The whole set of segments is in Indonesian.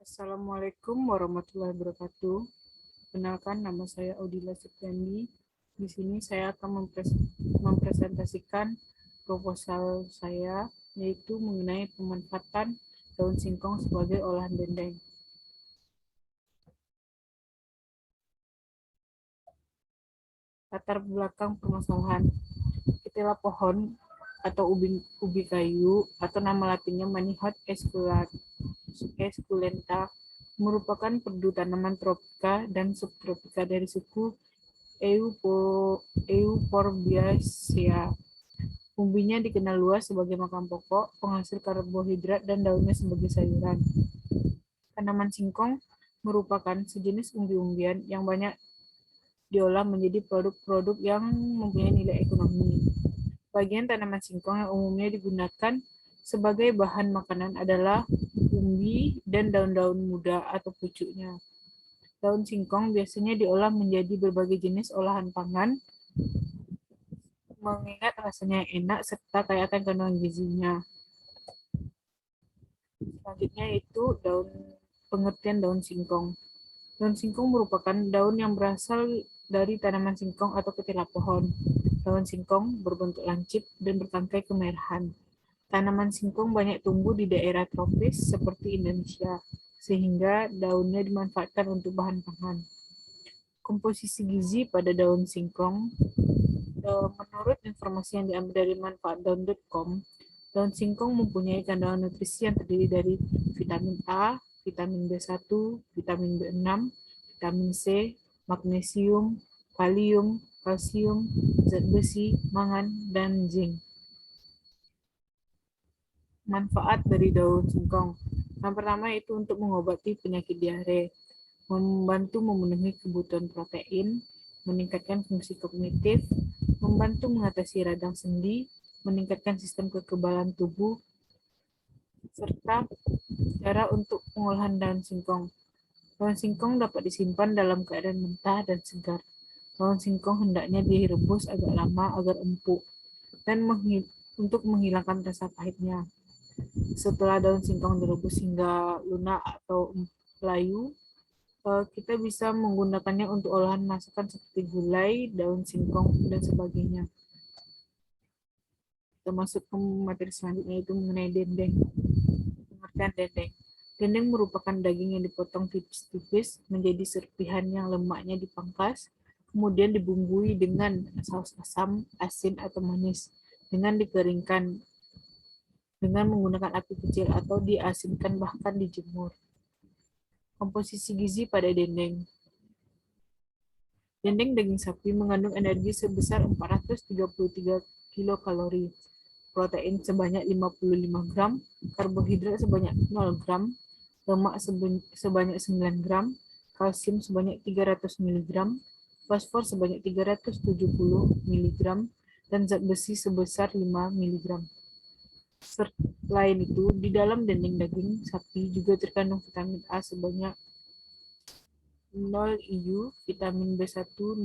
Assalamualaikum warahmatullahi wabarakatuh. Kenalkan, nama saya Audila Septiandi. Di sini saya akan mempresentasikan proposal saya, yaitu mengenai pemanfaatan daun singkong sebagai olahan dendeng. Latar belakang permasalahan. Ketela pohon atau ubi kayu atau nama latinnya Manihot esculenta merupakan perdu tanaman tropika dan subtropika dari suku Euphorbiaceae. Umbinya dikenal luas sebagai makan pokok, penghasil karbohidrat, dan daunnya sebagai sayuran. Tanaman singkong merupakan sejenis umbi-umbian yang banyak diolah menjadi produk-produk yang mempunyai nilai ekonomi. Bagian tanaman singkong yang umumnya digunakan sebagai bahan makanan adalah umbi dan daun-daun muda atau pucuknya. Daun singkong biasanya diolah menjadi berbagai jenis olahan pangan, mengingat rasanya yang enak serta kaya akan kandungan gizinya. Selanjutnya itu pengertian daun singkong. Daun singkong merupakan daun yang berasal dari tanaman singkong atau ketela pohon. Daun singkong berbentuk lancip dan bertangkai kemerahan. Tanaman singkong banyak tumbuh di daerah tropis seperti Indonesia, sehingga daunnya dimanfaatkan untuk bahan pangan. Komposisi gizi pada daun singkong. Menurut informasi yang diambil dari manfaatdaun.com, daun singkong mempunyai kandungan nutrisi yang terdiri dari vitamin A, vitamin B1, vitamin B6, vitamin C, magnesium, kalium, kalsium, zat besi, mangan, dan zinc. Manfaat dari daun singkong. Yang pertama itu untuk mengobati penyakit diare, membantu memenuhi kebutuhan protein, meningkatkan fungsi kognitif, membantu mengatasi radang sendi, meningkatkan sistem kekebalan tubuh, serta cara untuk pengolahan daun singkong. Daun singkong dapat disimpan dalam keadaan mentah dan segar. Daun singkong hendaknya direbus agak lama agar empuk dan untuk menghilangkan rasa pahitnya. Setelah daun singkong direbus hingga lunak atau layu, kita bisa menggunakannya untuk olahan masakan seperti gulai, daun singkong, dan sebagainya. Kita masuk ke materi selanjutnya, yaitu mengenai dendeng. Pengertian dendeng. Dendeng merupakan daging yang dipotong tipis-tipis menjadi serpihan yang lemaknya dipangkas, kemudian dibumbui dengan saus asam, asin, atau manis, dengan dikeringkan dengan menggunakan api kecil atau diasinkan bahkan dijemur. Komposisi gizi pada dendeng. Dendeng daging sapi mengandung energi sebesar 433 kilokalori, protein sebanyak 55 gram, karbohidrat sebanyak 0 gram, lemak sebanyak 9 gram, kalsium sebanyak 300 mg, fosfor sebanyak 370 mg, dan zat besi sebesar 5 mg. Selain itu, di dalam dendeng daging sapi juga terkandung vitamin A sebanyak 0 IU, vitamin B1 0,1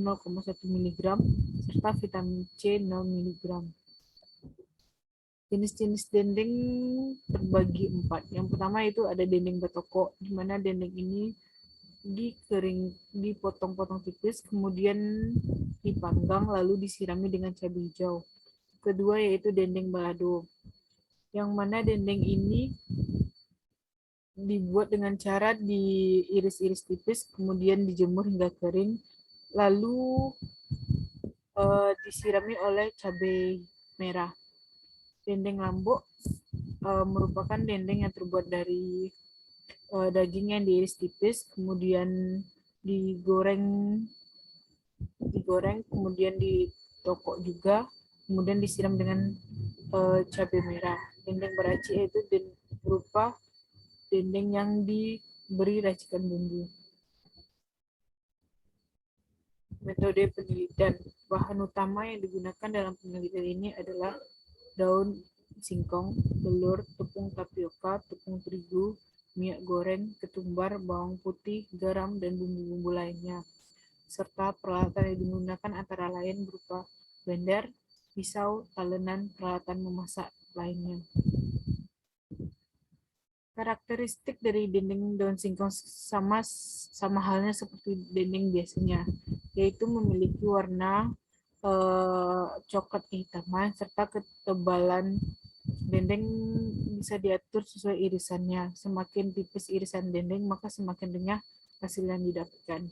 mg, serta vitamin C 0 mg. Jenis-jenis dendeng terbagi 4. Yang pertama itu ada dendeng batoko, di mana dendeng ini dipotong-potong tipis, kemudian dipanggang, lalu disirami dengan cabai hijau. Kedua yaitu dendeng balado, yang mana dendeng ini dibuat dengan cara diiris-iris tipis, kemudian dijemur hingga kering, lalu disirami oleh cabai merah. Dendeng lambok merupakan dendeng yang terbuat dari daging yang diiris tipis, kemudian digoreng, kemudian ditokok juga, kemudian disiram dengan cabai merah. Dendeng beraci itu berupa dendeng yang diberi racikan bumbu. Metode penelitian. Bahan utama yang digunakan dalam penelitian ini adalah daun singkong, telur, tepung tapioka, tepung terigu, minyak goreng, ketumbar, bawang putih, garam, dan bumbu-bumbu lainnya. Serta peralatan yang digunakan antara lain berupa blender, pisau, talenan, peralatan memasak lainnya. Karakteristik dari dinding daun singkong sama halnya seperti dinding biasanya, yaitu memiliki warna coklat kehitaman serta ketebalan dendeng bisa diatur sesuai irisannya. Semakin tipis irisan dendeng, maka semakin renyah hasil yang didapatkan.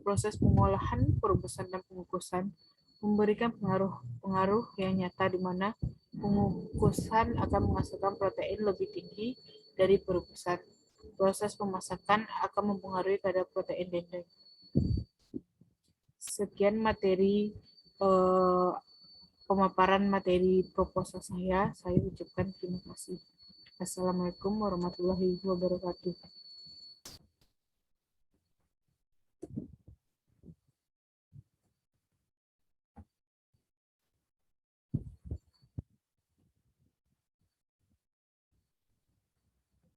Proses pengolahan, perebusan, dan pengukusan memberikan pengaruh yang nyata di mana pengukusan akan menghasilkan protein lebih tinggi dari perebusan. Proses pemasakan akan mempengaruhi kadar protein dendeng. Sekian materi pemaparan materi proposal saya. Saya ucapkan terima kasih. Assalamualaikum warahmatullahi wabarakatuh.